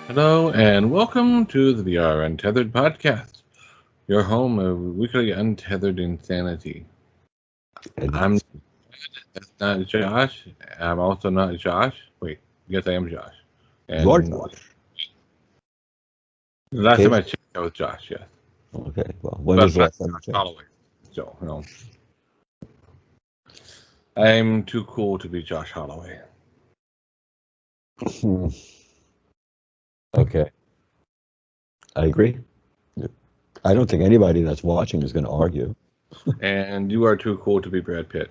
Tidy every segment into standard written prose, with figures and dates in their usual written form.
Hello and welcome to the VR Untethered podcast, your home of weekly untethered insanity. I'm not Josh. I'm also not Josh. Wait, yes, I am Josh. And You're Josh. The last time I checked, I was Josh. Yes. Okay. Well, when was the last time you checked? Holloway. So, I'm too cool to be Josh Holloway. Okay. I agree. I don't think anybody that's watching is going to argue. And you are too cool to be Brad Pitt.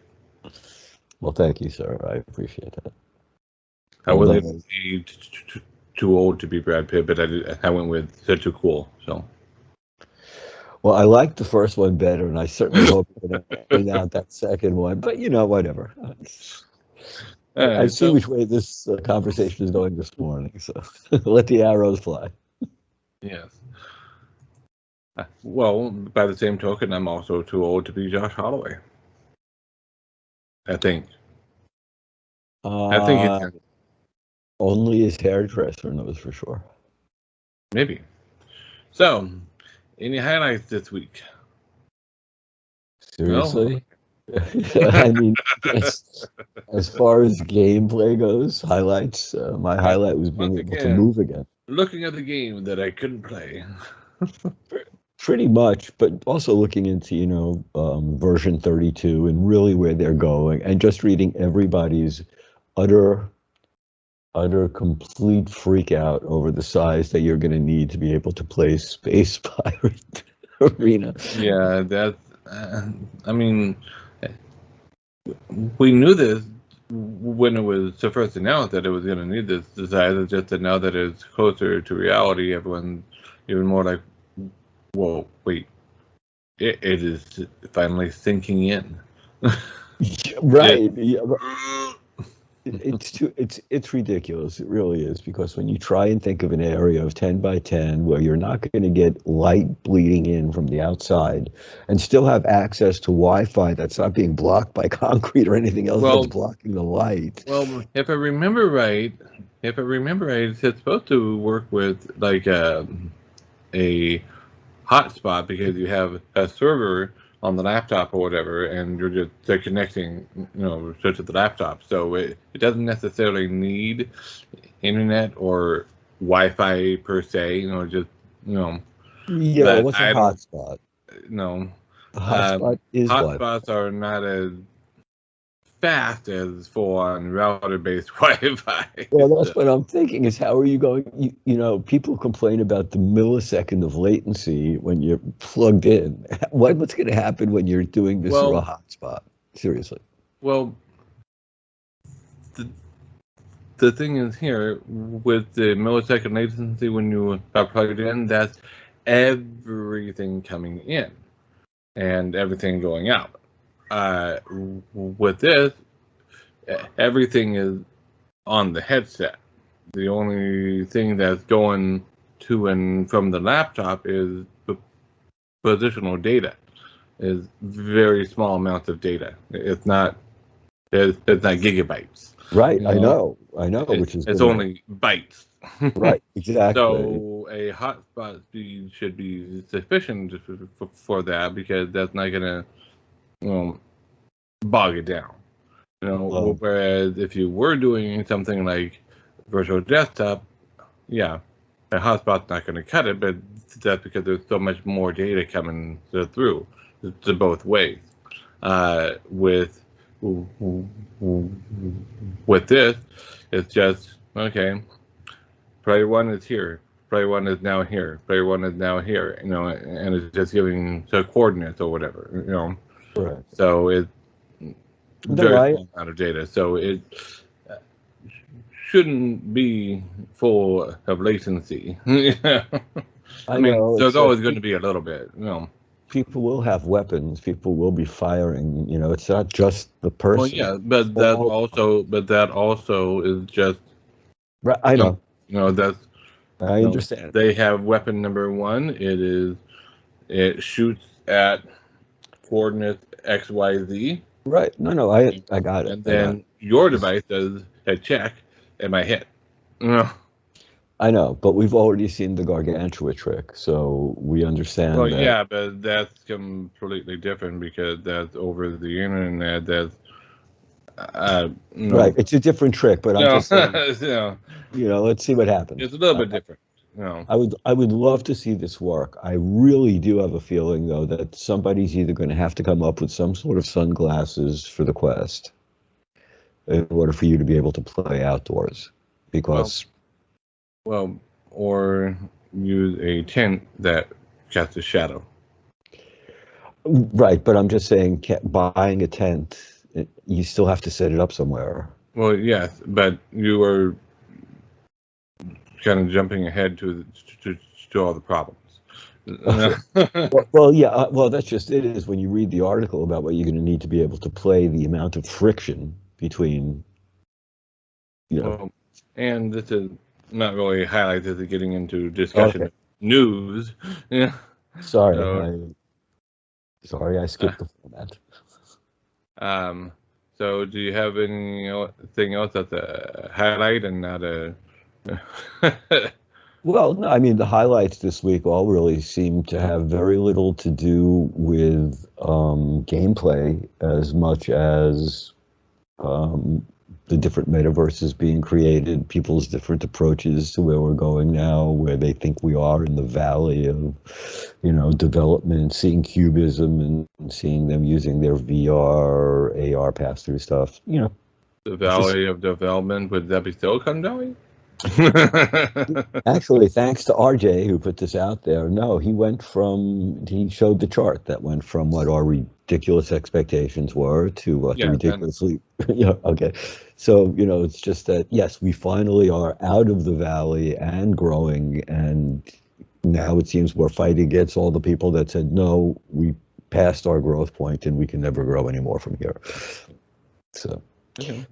Well, thank you, sir. I appreciate that. I wasn't too old to be Brad Pitt, but I went with too cool. So. Well, I liked the first one better, and I certainly hope to bring out that second one. But whatever. I see which way this conversation is going this morning. So let the arrows fly. Yes. Well, by the same token, I'm also too old to be Josh Holloway. I think. I think only his hairdresser knows for sure. Maybe. So, any highlights this week? Seriously? No? I mean, as far as gameplay goes, highlights, my highlight was being able to move again. Looking at the game that I couldn't play. Pretty much, but also looking into, version 32 and really where they're going, and just reading everybody's utter complete freak out over the size that you're going to need to be able to play Space Pirate Arena. Yeah, that's, I mean, we knew this when it was first announced that it was going to need this size. It's just that now that it's closer to reality, everyone's even more like, whoa, wait, it is finally sinking in. Right. It's ridiculous. It really is, because when you try and think of an area of 10 by 10 where you're not going to get light bleeding in from the outside and still have access to Wi-Fi that's not being blocked by concrete or anything else that's blocking the light. Well, if I remember right, it's supposed to work with like a hotspot, because you have a server on the laptop or whatever, and they're connecting, to the laptop. So it doesn't necessarily need internet or Wi-Fi per se. Yeah, what's a hotspot? No, hotspot is hotspots are not as fast as full-on router-based Wi-Fi. Well, that's what I'm thinking, is how are you going, people complain about the millisecond of latency when you're plugged in. What's going to happen when you're doing this through a hotspot? Seriously. Well, the thing is here, with the millisecond latency when you are plugged in, that's everything coming in and everything going out. With this, everything is on the headset. The only thing that's going to and from the laptop is the positional data. Is very small amounts of data. It's not gigabytes. Right, I know, which is it's only bytes. Right, exactly. So a hotspot speed should be sufficient for that, because that's not going to bog it down. Whereas if you were doing something like virtual desktop, a hotspot's not going to cut it, but that's because there's so much more data coming through to both ways. With this, it's just, okay, player one is here, player one is now here, player one is now here, and it's just giving the coordinates or whatever, Right. So it's very small amount of data, so it shouldn't be full of latency. I mean, there's always going to be a little bit, People will have weapons. People will be firing. It's not just the person. Well, yeah, but that also is just. Right, I know. That's. I understand. They have weapon number one. It shoots at coordinates X, Y, Z. Right. No, I got it. And then your device does a check. Am I hit? No. I know, but we've already seen the Gargantua trick, so we understand Well, that. yeah, but that's completely different because that's over the internet. That's no, Right. It's a different trick, but I'm no, just saying, no. let's see what happens. It's a little bit different. No. I would love to see this work. I really do have a feeling though that somebody's either going to have to come up with some sort of sunglasses for the Quest in order for you to be able to play outdoors, because Well, or use a tent that casts a shadow. right, but I'm just saying buying a tent, you still have to set it up somewhere. Well, yes, but you are kind of jumping ahead to all the problems. Well, yeah, well, that's just it is when you read the article about what you're going to need to be able to play, the amount of friction between, Well, and this is not really highlighted. This is getting into discussion news. Yeah. Sorry, I skipped the format. So do you have anything else that's a highlight and not a? Well, no, I mean, the highlights this week all really seem to have very little to do with gameplay as much as the different metaverses being created, people's different approaches to where we're going now, where they think we are in the valley of, development, seeing cubism and seeing them using their VR, AR pass-through stuff, The valley of development, would that be Silicon Valley? Actually, thanks to RJ who put this out there. No, he showed the chart that went from what our ridiculous expectations were to what the ridiculously, okay. So, it's just that, yes, we finally are out of the valley and growing. And now it seems we're fighting against all the people that said, no, we passed our growth point and we can never grow anymore from here. So. Okay.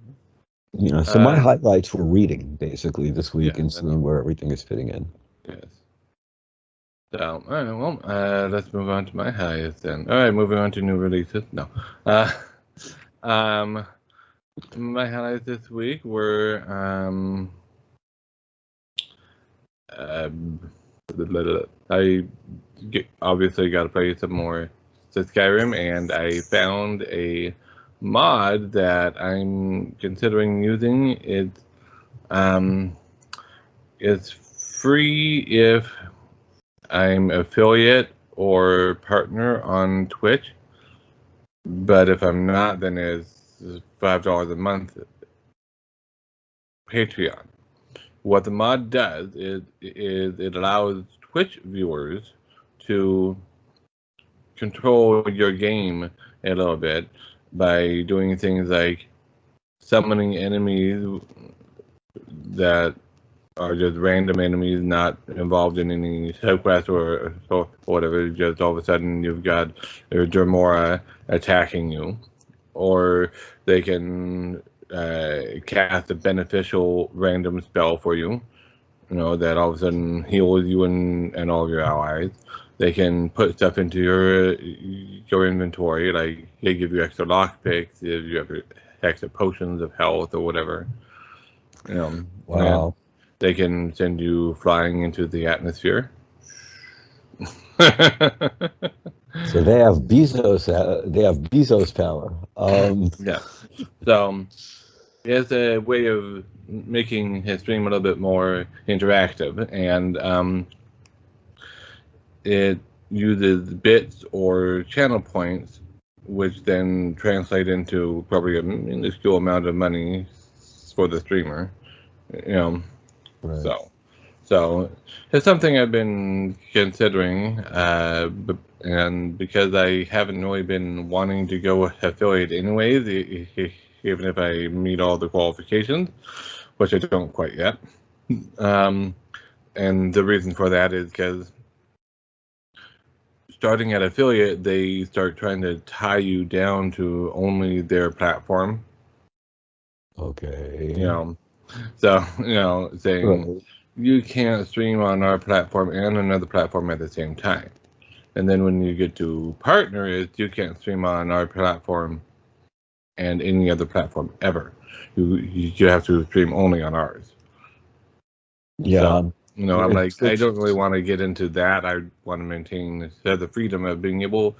So my highlights were reading basically this week and seeing where everything is fitting in. Yes. So, all right, well, let's move on to my highlights then. All right, moving on to new releases. No. My highlights this week were I obviously got to play some more Skyrim, and I found a mod that I'm considering using. It's free if I'm affiliate or partner on Twitch, but if I'm not, then it's $5 a month Patreon. What the mod does is it allows Twitch viewers to control your game a little bit by doing things like summoning enemies that are just random enemies not involved in any subquest or whatever. Just all of a sudden you've got Dermora attacking you, or they can cast a beneficial random spell for you, that all of a sudden heals you and all of your allies. They can put stuff into your inventory, like they give you extra lockpicks, if you have extra potions of health or whatever. Wow. They can send you flying into the atmosphere. So they have Bezos power. Yeah. So it's a way of making his stream a little bit more interactive, and it uses bits or channel points, which then translate into probably a minuscule amount of money for the streamer. Right. So it's something I've been considering, and because I haven't really been wanting to go affiliate anyways, even if I meet all the qualifications, which I don't quite yet. And the reason for that is because starting at affiliate, they start trying to tie you down to only their platform. Okay. So, saying you can't stream on our platform and another platform at the same time. And then when you get to partner, you can't stream on our platform and any other platform ever. You have to stream only on ours. Yeah. So, I'm like, I don't really want to get into that. I want to maintain the freedom of being able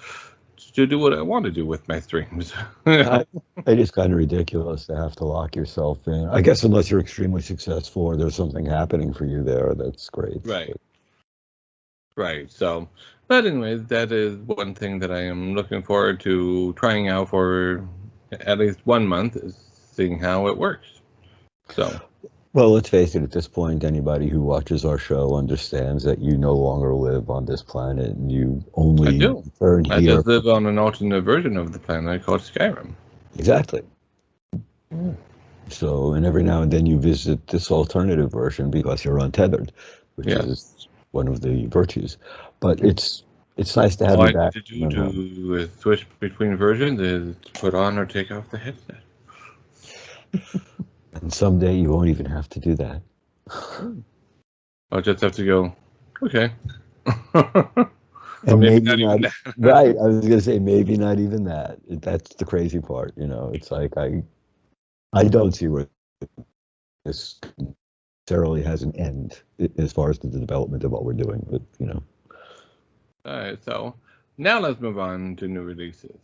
to do what I want to do with my streams. It is kind of ridiculous to have to lock yourself in. I guess unless you're extremely successful or there's something happening for you there, that's great. Right. Right. So, but anyways, that is one thing that I am looking forward to trying out for at least 1 month, is seeing how it works. So. Well, let's face it, at this point, anybody who watches our show understands that you no longer live on this planet and you only return here. I just live on an alternate version of the planet called Skyrim. Exactly. So, and every now and then you visit this alternative version because you're untethered, which is one of the virtues. But it's nice to have you back. All I need to do to switch between versions is put on or take off the headset. And someday you won't even have to do that. I'll just have to go, okay. And maybe not that. Right, I was going to say maybe not even that. That's the crazy part, It's like I don't see where this necessarily has an end as far as the development of what we're doing, but All right, so now let's move on to new releases.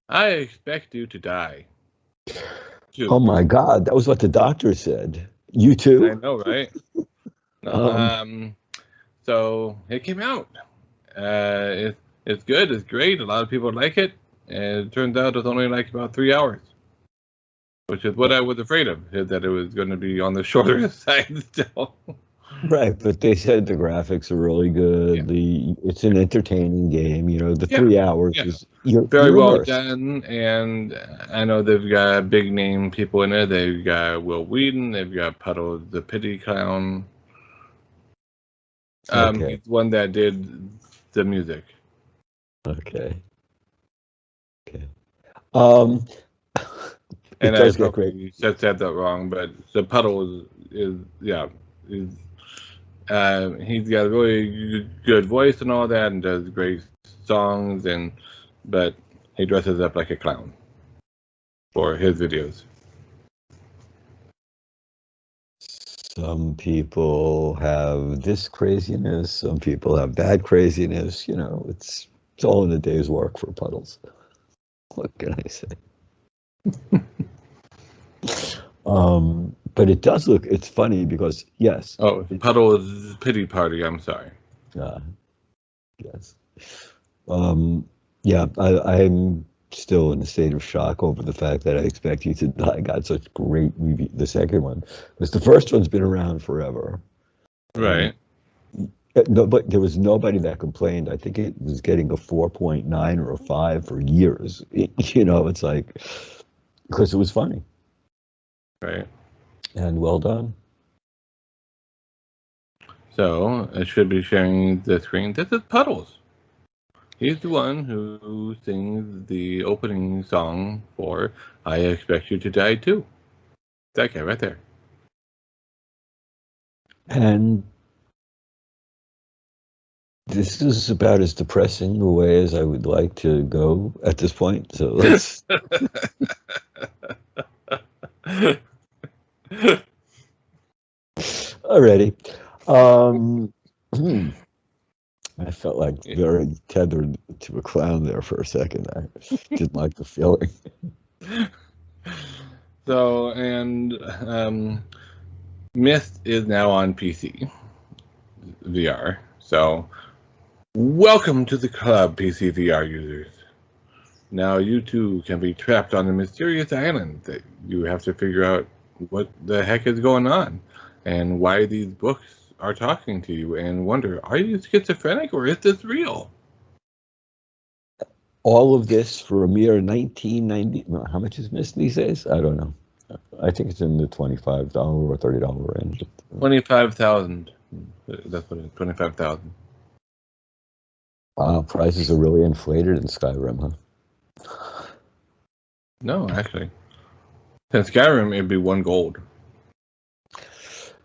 I Expect You to Die. Oh my God, that was what the doctor said. You too? I know, right? So it came out. It's good. It's great. A lot of people like it. And it turns out it's only like about 3 hours, which is what I was afraid of, that it was going to be on the shorter side still. Right, but they said the graphics are really good. Yeah. It's an entertaining game. The 3 hours is very well done, and I know they've got big name people in it. They've got Will Wheaton. They've got Puddle the Pity Clown. He's one that did the music. Okay. And I probably said that wrong, but the Puddle is he's got a really good voice and all that, and does great songs, but he dresses up like a clown for his videos. Some people have this craziness. Some people have that craziness. It's all in a day's work for Puddles. What can I say? But it does look. It's funny because yes. Oh, Puddle's Pity Party. I'm sorry. Yes. Yeah, I'm still in a state of shock over the fact that I Expect You to Die got such great review. The second one, because the first one's been around forever. Right. No, but there was nobody that complained. I think it was getting a 4.9 or a 5 for years. It's like, because it was funny. Right. And well done. So I should be sharing the screen. This is Puddles. He's the one who sings the opening song for I Expect You to Die Too. That guy right there. And this is about as depressing a way as I would like to go at this point. So let's. Alrighty. I felt like very tethered to a clown there for a second. I didn't like the feeling. So, and Myst is now on PC VR. So, welcome to the club, PC VR users. Now you too can be trapped on a mysterious island that you have to figure out what the heck is going on and why these books are talking to you, and wonder, are you schizophrenic or is this real? All of this for a mere $19.90. How much is Myst these days? I don't know. I think it's in the $25 or $30 range. 25,000. That's what it is. 25,000. Wow, prices are really inflated in Skyrim, huh? No, actually, in Skyrim it'd be 1 gold.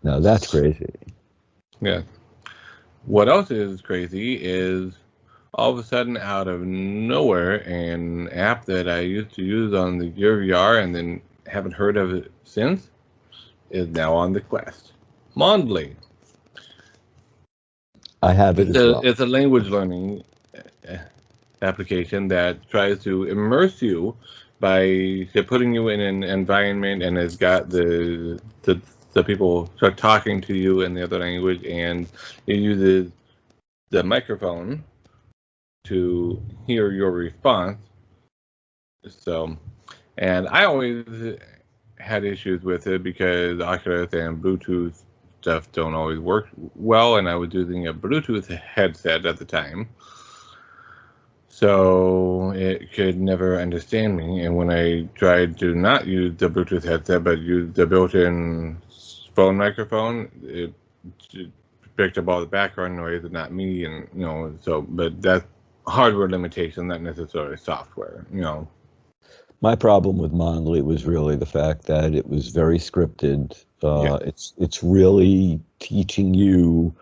Now that's crazy. Yeah. What else is crazy is all of a sudden, out of nowhere, an app that I used to use on the Gear VR and then haven't heard of it since is now on the Quest. Mondly. I have it as well. It's a language learning application that tries to immerse you by putting you in an environment, and it's got the people start talking to you in the other language, and it uses the microphone to hear your response. So, and I always had issues with it because Oculus and Bluetooth stuff don't always work well, and I was using a Bluetooth headset at the time, so it could never understand me. And when I tried to not use the Bluetooth headset but use the built-in phone microphone, it picked up all the background noise and not me, and so, but that's hardware limitation, not necessarily software. My problem with Mondly was really the fact that it was very scripted. Yeah. It's really teaching you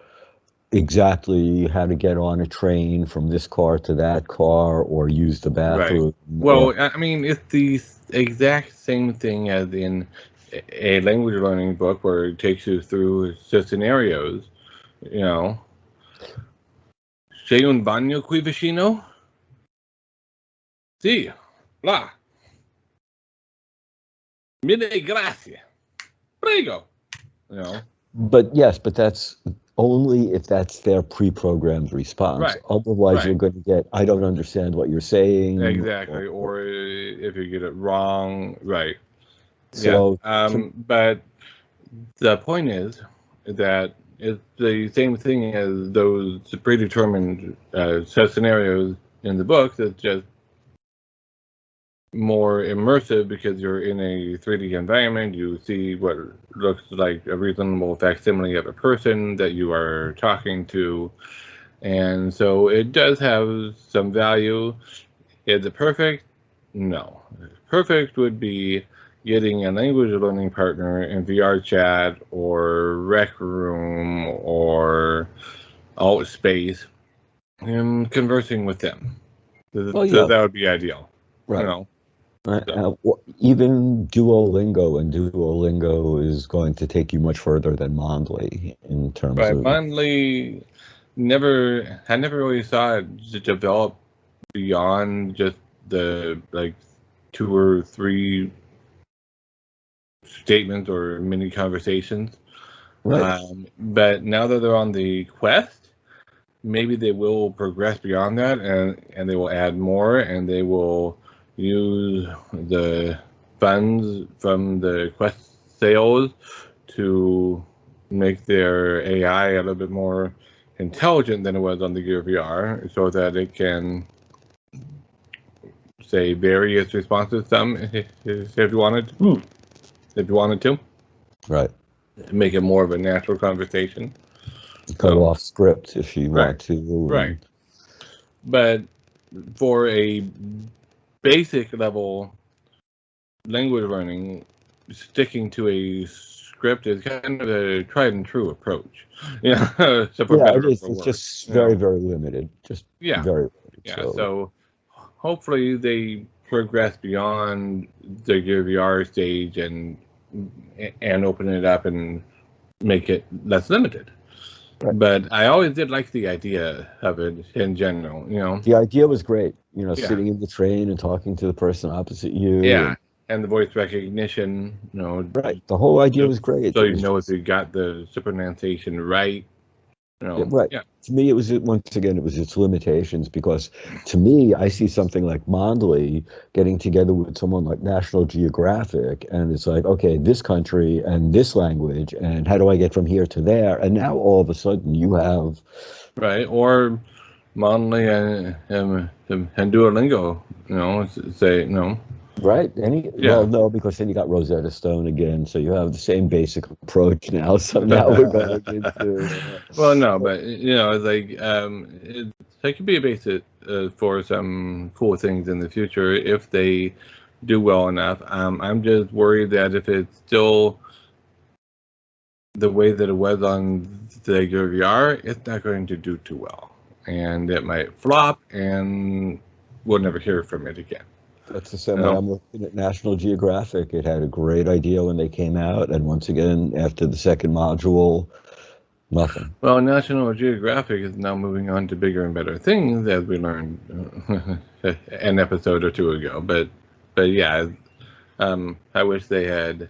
exactly how to get on a train from this car to that car or use the bathroom. Right. Well, I mean, it's the exact same thing as in a language learning book where it takes you through scenarios. C'è un bagno qui vicino? Sì, là. Mille grazie. Prego. But yes, but that's only if that's their pre-programmed response. Right. Otherwise, Right. you're going to get, I don't understand what you're saying. Exactly. Or if you get it wrong, right. So, yeah. But the point is that it's the same thing as those predetermined set scenarios in the books. It's just more immersive because you're in a 3D environment. You see what looks like a reasonable facsimile of a person that you are talking to. And so it does have some value. Is it perfect? No. Perfect would be getting a language learning partner in VR chat or Rec Room or Space and conversing with them. So that would be ideal. Right. Even Duolingo, and Duolingo is going to take you much further than Mondly in terms of. Mondly I never really saw it develop beyond just the 2 or 3 statements or mini conversations. Right. But now that they're on the Quest, maybe they will progress beyond that, and they will add more, and they will use the funds from the Quest sales to make their AI a little bit more intelligent than it was on the Gear VR, so that it can say various responses to them if you wanted to. Right. Make it more of a natural conversation. Cut off script if you want to. Right. But for a basic level language learning, sticking to a script is kind of a tried and true approach. It's just very, very limited. Just very limited. So hopefully they progress beyond the Gear VR stage and open it up and make it less limited. Right. But I always did like the idea of it in general. The idea was great. Sitting in the train and talking to the person opposite you. Yeah, and the voice recognition. Right. The whole idea was great. So if you got the pronunciation right. Right. Yeah. To me, it was its limitations, because to me, I see something like Mondly getting together with someone like National Geographic, and it's like, okay, this country and this language, and how do I get from here to there? And now all of a sudden you have. Right. Or Mondly and Duolingo, say. Right. Well, no, because then you got Rosetta Stone again, so you have the same basic approach now. So now we're going into. Well, no, but it's like it could be a basis for some cool things in the future if they do well enough. I'm just worried that if it's still the way that it was on the VR, it's not going to do too well. and it might flop, and we'll never hear from it again. That's the same way I'm looking at National Geographic. It had a great idea when they came out, and once again, after the second module, nothing. Well, National Geographic is now moving on to bigger and better things, as we learned an episode or two ago. But yeah, I wish they had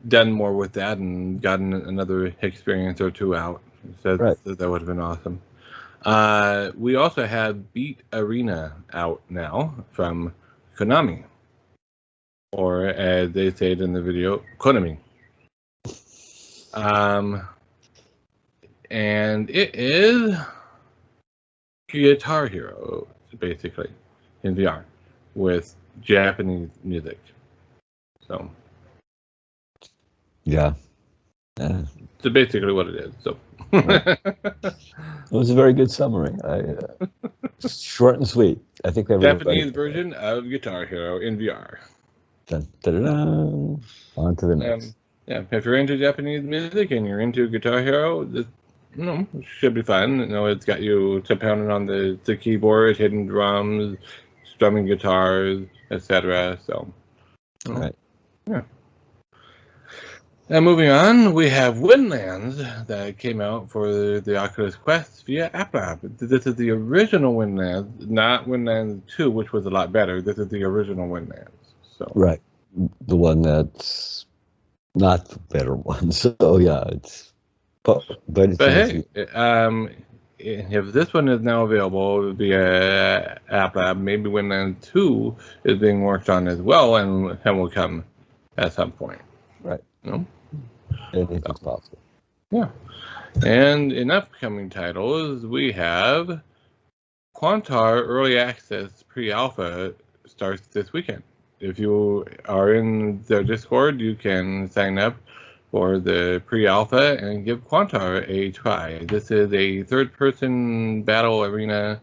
done more with that and gotten another experience or two out. So that would have been awesome. We also have Beat Arena out now from Konami, or as they say it in the video, Konami. And it is Guitar Hero, basically, in VR, with Japanese music. So, yeah. So basically what it is. So. It was a very good summary. Short and sweet. I think Japanese version of Guitar Hero in VR. Dun, dun, dun, dun. On to the next. Yeah, if you're into Japanese music and you're into Guitar Hero, this should be fun. It's got you pounding on the keyboard, hitting drums, strumming guitars, etc. So, right. Yeah. And moving on, we have Windlands that came out for the Oculus Quest via AppLab. This is the original Windlands, not Windlands 2, which was a lot better. This is the original Windlands. So. Right. The one that's not the better one. So, yeah, it's... But hey, if this one is now available via AppLab, maybe Windlands 2 is being worked on as well and will come at some point. Right. Anything's possible. Yeah. And in upcoming titles, we have Quantaar Early Access Pre-Alpha starts this weekend. If you are in their Discord, you can sign up for the pre-alpha and give Quantaar a try. This is a third-person battle arena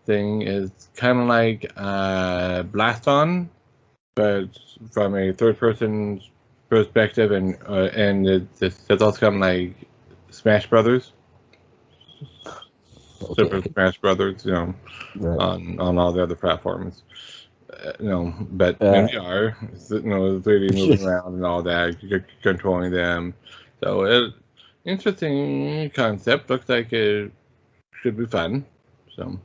thing. It's kind of like Blast On, but from a third-person perspective, and it's also kind of like Smash Brothers, Super Smash Brothers, right. on all the other platforms. But in VR, 3D moving around and all that, controlling them. So, interesting concept. Looks like it should be fun. So,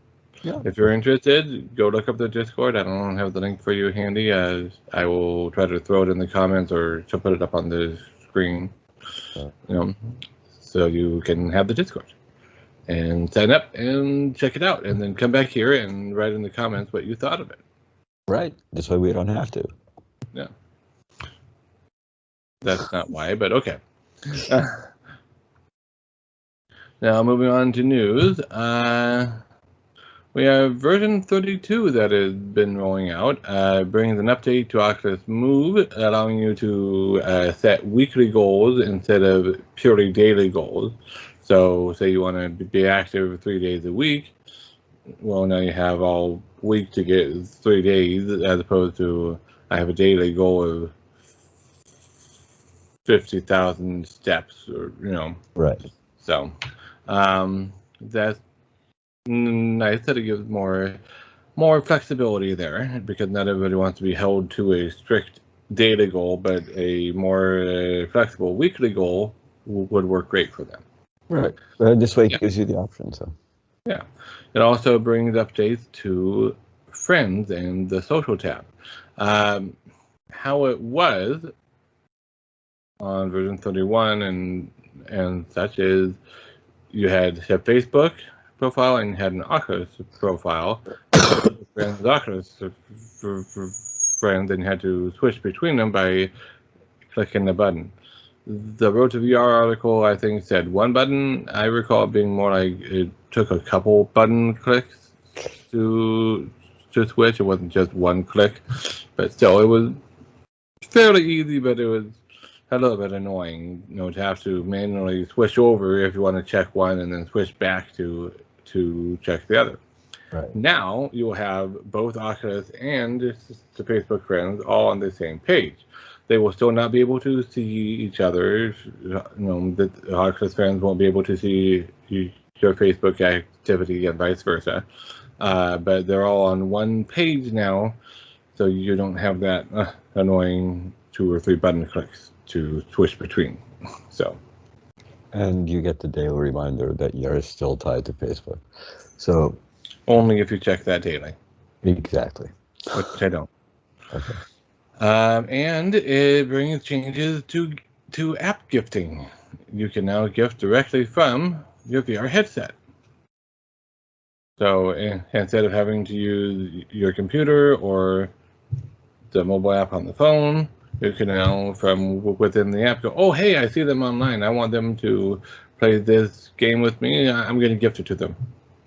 if you're interested, go look up the Discord. I don't have the link for you handy. I will try to throw it in the comments or to put it up on the screen. So you can have the Discord and sign up and check it out, and then come back here and write in the comments what you thought of it. Right. This way we don't have to. Yeah. That's not why, but okay. Now, moving on to news. We have version 32 that has been rolling out. Brings an update to Oculus Move, allowing you to set weekly goals instead of purely daily goals. So, say you want to be active 3 days a week. Well, now you have all week to get 3 days, as opposed to I have a daily goal of 50,000 steps, or Right. So, that's nice that it gives more flexibility there, because not everybody wants to be held to a strict daily goal, but a more flexible weekly goal would work great for them. Right. This way it gives you the option. So. Yeah. It also brings updates to Friends and the social tab. How it was on version 31 and such is you had a Facebook profile and you had an Oculus profile. Friends, Oculus for friends, and you had to switch between them by clicking the button. The Road to VR article, I think, said one button. I recall it being more like it took a couple button clicks to switch. It wasn't just one click, but still, it was fairly easy. But it was a little bit annoying, to have to manually switch over if you want to check one and then switch back to check the other. Right. Now you will have both Oculus and the Facebook friends all on the same page. They will still not be able to see each other. The Oculus friends won't be able to see each your Facebook activity and vice versa. But they're all on one page now, so you don't have that annoying 2 or 3 button clicks to switch between. So. And you get the daily reminder that you're still tied to Facebook. So only if you check that daily. Exactly. Which I don't. Okay. And it brings changes to app gifting. You can now gift directly from your VR headset. So instead of having to use your computer or the mobile app on the phone, you can now, from within the app, go, oh, hey, I see them online. I want them to play this game with me. I'm going to gift it to them.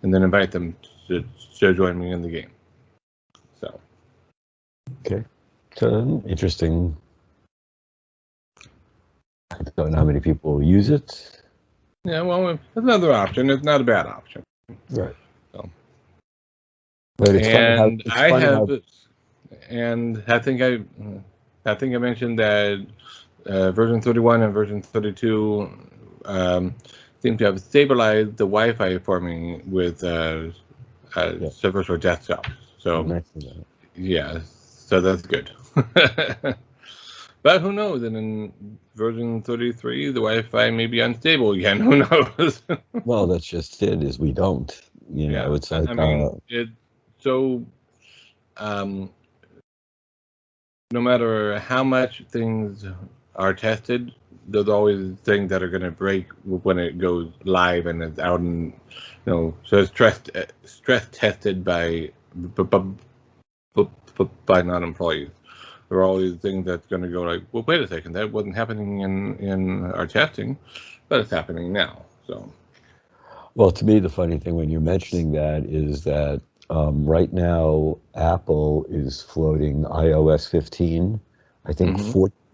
And then invite them to join me in the game. So. Okay. So interesting. I don't know how many people use it. Yeah, well, it's another option. It's not a bad option. Right. So. But it's and funny and I think I mentioned that version 31 and version 32 seem to have stabilized the Wi-Fi for me with servers or desktop. So yeah, so that's good. But who knows? And in version 33, the Wi-Fi may be unstable again. Who knows? Well, that's just it. Is we don't. You know, it's like. I mean, it's so. No matter how much things are tested, there's always things that are going to break when it goes live and it's out and so it's stress tested by non-employees. There are always things that's going to go like, well, wait a second, that wasn't happening in our testing, but it's happening now. So. Well, to me, the funny thing when you're mentioning that is that right now Apple is floating iOS 15. I think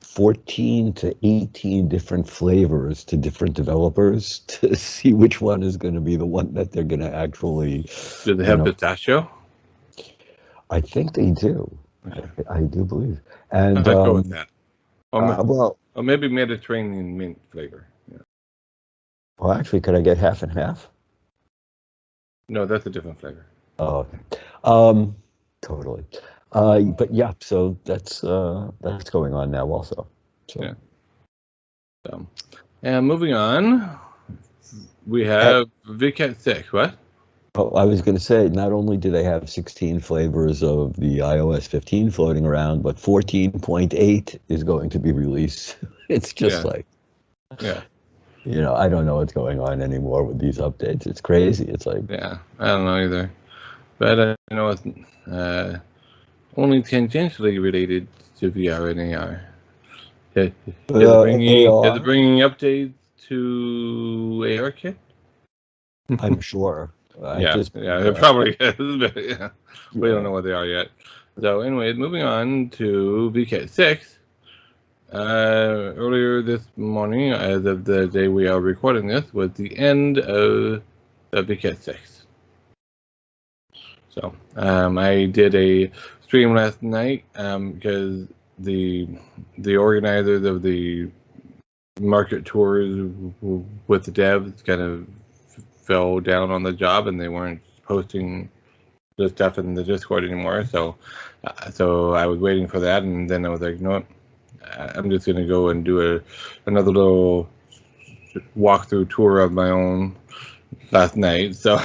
14 to 18 different flavors to different developers to see which one is going to be the one that they're going to actually. Do they have pistachio? I think they do. I do believe. And I'd go with that. Or maybe Mediterranean mint flavor. Yeah. Well, actually, could I get half and half? No, that's a different flavor. Oh, okay. Totally. But yeah, so that's going on now also. So. Yeah. So, and moving on, we have VCAT 6. What? Oh, I was going to say, not only do they have 16 flavors of the iOS 15 floating around, but 14.8 is going to be released. It's just I don't know what's going on anymore with these updates. It's crazy. It's like, yeah, I don't know either. But I know it's only tangentially related to VR and AR. Is it bringing updates to ARKit? I'm sure. It probably is, but we don't know what they are yet. So anyway, moving on to VCAT 6. Earlier this morning, as of the day we are recording this, was the end of VCAT 6. So I did a stream last night because the organizers of the market tours with the devs kind of fell down on the job and they weren't posting the stuff in the Discord anymore. So I was waiting for that, and then I was like, no, I'm just gonna go and do another little walkthrough tour of my own last night. So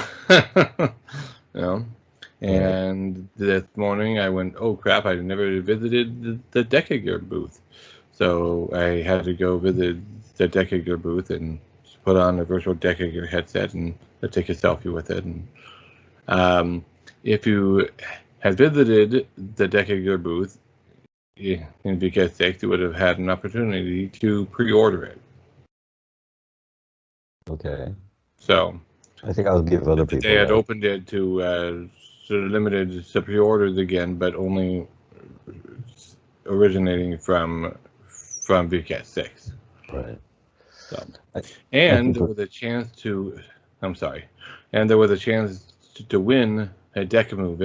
and this morning I went, oh crap, I never visited the Decagear booth. So I had to go visit the Decagear booth and put on a virtual Decagear headset and take a selfie with it. And if you had visited the Decagear booth in VCAT 6, you would have had an opportunity to pre-order it. Okay. So I think I'll give other people. They had opened it to sort of limited to pre-orders again, but only originating from VCAT 6. Right. So, and there was a chance to, and there was a chance to win a deck move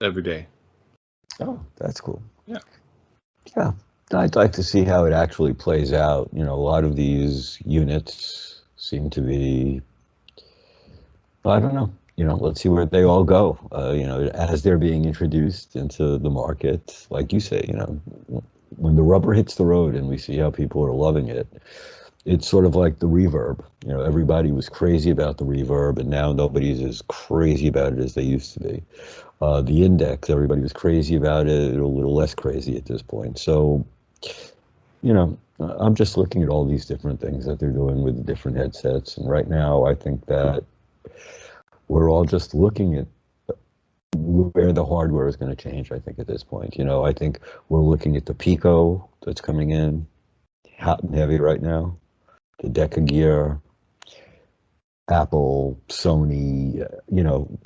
every day. Oh, that's cool. Yeah. Yeah. I'd like to see how it actually plays out. A lot of these units seem to be, I don't know. Let's see where they all go. As they're being introduced into the market, like you say, when the rubber hits the road and we see how people are loving it, it's sort of like the reverb. Everybody was crazy about the reverb, and now nobody's as crazy about it as they used to be. The index, everybody was crazy about it, a little less crazy at this point. So, I'm just looking at all these different things that they're doing with the different headsets, and right now I think that we're all just looking at where the hardware is going to change, I think, at this point. I think we're looking at the Pico that's coming in hot and heavy right now, the Deca Gear, Apple, Sony.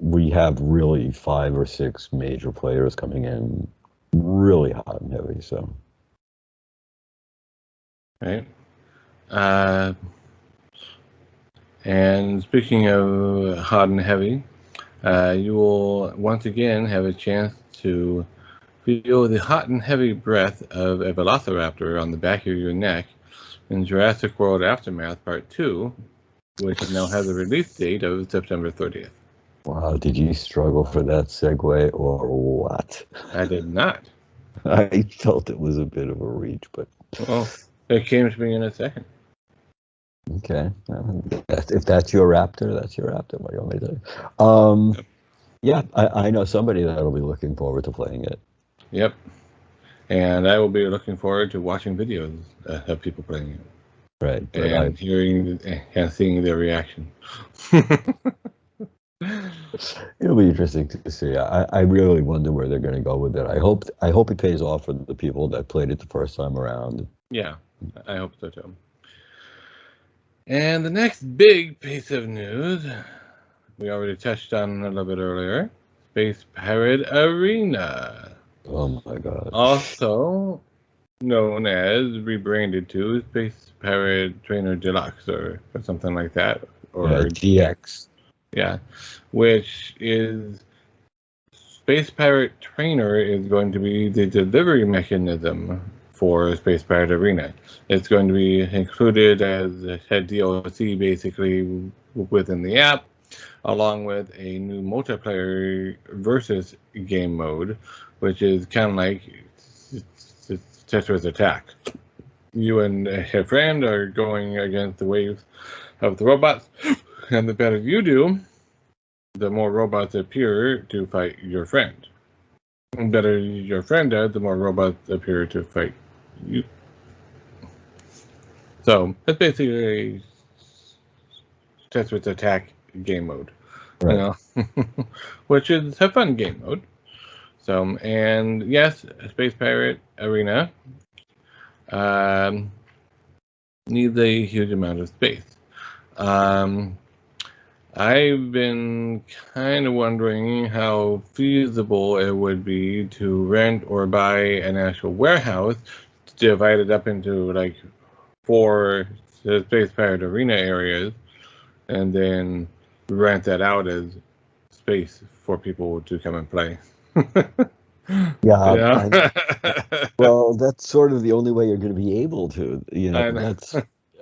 We have really 5 or 6 major players coming in really hot and heavy. So, right. And speaking of hot and heavy, you will once again have a chance to feel the hot and heavy breath of a velociraptor on the back of your neck in Jurassic World Aftermath Part 2, which now has a release date of September 30th. Wow, did you struggle for that segue or what? I did not. I felt it was a bit of a reach, but... Well, it came to me in a second. Okay. If that's your Raptor, that's your Raptor. What do you want me to say? Yeah, I know somebody that'll be looking forward to playing it. Yep. And I will be looking forward to watching videos of people playing it. Right. And hearing and seeing their reaction. It'll be interesting to see. I really wonder where they're going to go with it. I hope it pays off for the people that played it the first time around. Yeah, I hope so too. And the next big piece of news, we already touched on a little bit earlier, Space Pirate Arena. Oh my God. Also known as, rebranded to Space Pirate Trainer Deluxe or something like that. Or GX. Yeah, which is Space Pirate Trainer is going to be the delivery mechanism for Space Pirate Arena. It's going to be included as a DLC basically within the app, along with a new multiplayer versus game mode, which is kind of like Tetris Attack. You and a friend are going against the waves of the robots, and the better you do, the more robots appear to fight your friend. The better your friend does, the more robots appear to fight you. So it's basically a Tetris Attack game mode, right. Which is a fun game mode. So, and yes, Space Pirate Arena needs a huge amount of space. I've been kind of wondering how feasible it would be to rent or buy an actual warehouse, divide it up into like 4 Space Pirate Arena areas, and then rent that out as space for people to come and play. Yeah. Well, that's sort of the only way you're going to be able to.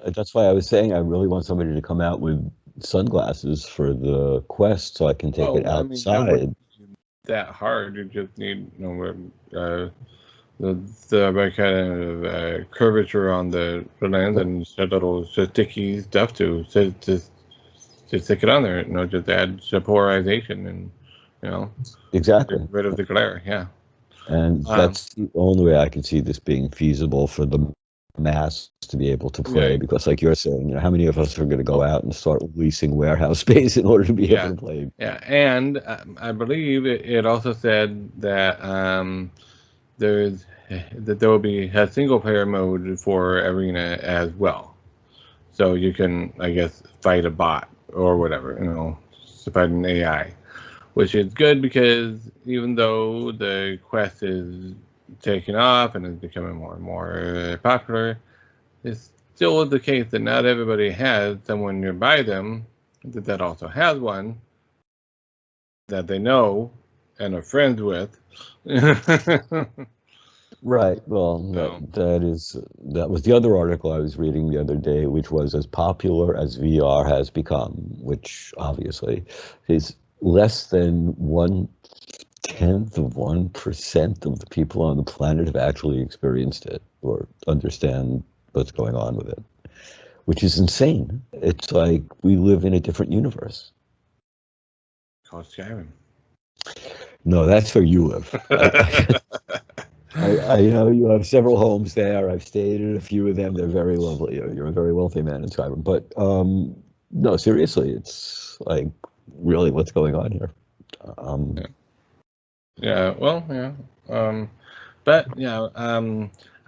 That's why I was saying I really want somebody to come out with sunglasses for the Quest so I can take it outside. I mean, that hard. You just need the right kind of curvature on the lens and a little sticky stuff to stick it on there. Just add some polarization and exactly get rid of the glare. Yeah. And that's the only way I can see this being feasible for the mass to be able to play, because like you're saying, how many of us are going to go out and start leasing warehouse space in order to be able to play? Yeah, and I believe it also said that there will be a single player mode for Arena as well, so you can, I guess, fight a bot or whatever, to fight an AI, which is good because even though the Quest is taking off and is becoming more and more popular, it's still the case that not everybody has someone nearby them that also has one that they know and are friends with. Right. Well, So, that was the other article I was reading the other day, which was as popular as VR has become, which obviously is less than 1/10 of 1% of the people on the planet have actually experienced it or understand what's going on with it, which is insane. It's like we live in a different universe. called Skyrim. No, that's where you live. I know you have several homes there. I've stayed at a few of them. They're very lovely. You're a very wealthy man in Skyrim. But no, seriously, it's like really what's going on here. Yeah. Yeah. Well, yeah. But yeah.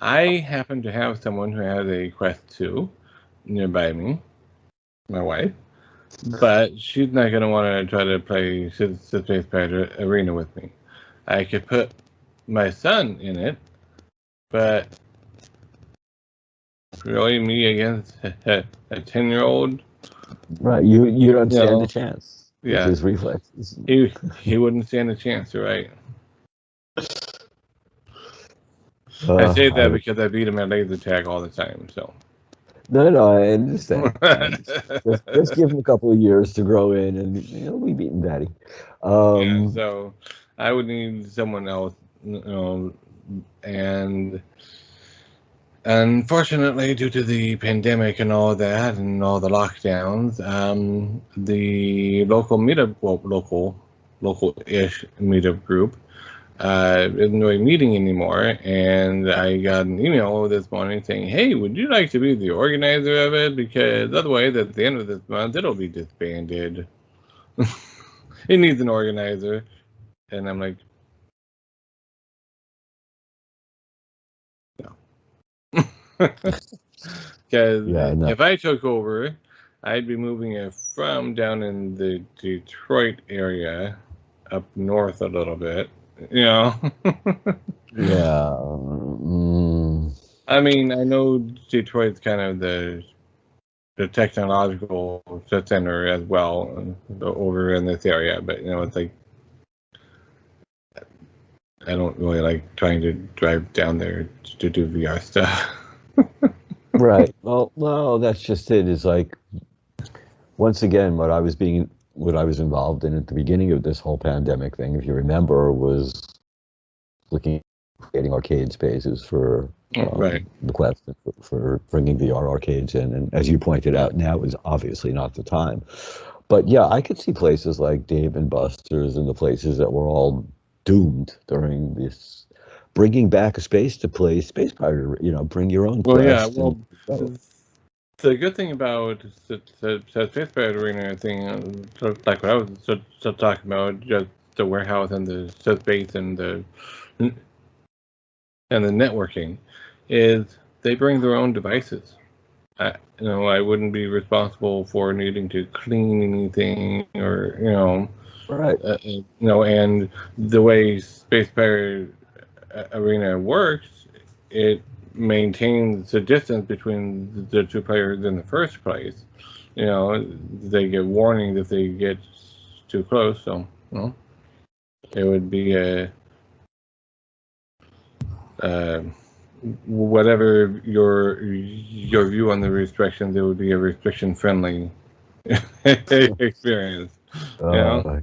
I happen to have someone who has a Quest 2 nearby me, my wife, but she's not going to want to try to play Space Pirate Arena with me. I could put my son in it, but really me against a 10-year-old, Right. You don't you stand a know, chance with yeah, his reflexes. he wouldn't stand a chance, right? I say I that would. because I beat him at laser tag all the time, so. No, I understand. I understand. Just give him a couple of years to grow in, and he'll be beating daddy. Yeah, Um, so I would need someone else, and unfortunately, due to the pandemic and all that, and all the lockdowns, the local meetup, well, local-ish meetup group, isn't really meeting anymore. And I got an email this morning saying, "Hey, would you like to be the organizer of it? Because otherwise, at the end of this month, it'll be disbanded. It needs an organizer." And I'm like, no. Because yeah, no. if I took over, I'd be moving it from down in the Detroit area up north a little bit, you know. Yeah. I mean, I know Detroit's kind of the technological center as well, over in this area, but it's like I don't really like trying to drive down there to do VR stuff. Right. Well, no, that's just it. Is like once again, what I was involved in at the beginning of this whole pandemic thing, if you remember, was looking at creating arcade spaces for Right. the Quest, for bringing VR arcades in. And as you pointed out, now is obviously not the time. But yeah, I could see places like Dave and Buster's and the places that were all doomed during this, bringing back a space to play Space Pirate. Bring your own Well, yeah. Quest and Well, go. the good thing about the Space Pirate Arena thing, like what I was talking about, just the warehouse and the space and the networking, is they bring their own devices. I wouldn't be responsible for needing to clean anything or Right. and the way Space Pirate Arena works, it maintains the distance between the two players in the first place. They get warnings if they get too close, so it would be uh, whatever your view on the restrictions, it would be a restriction friendly experience. Uh,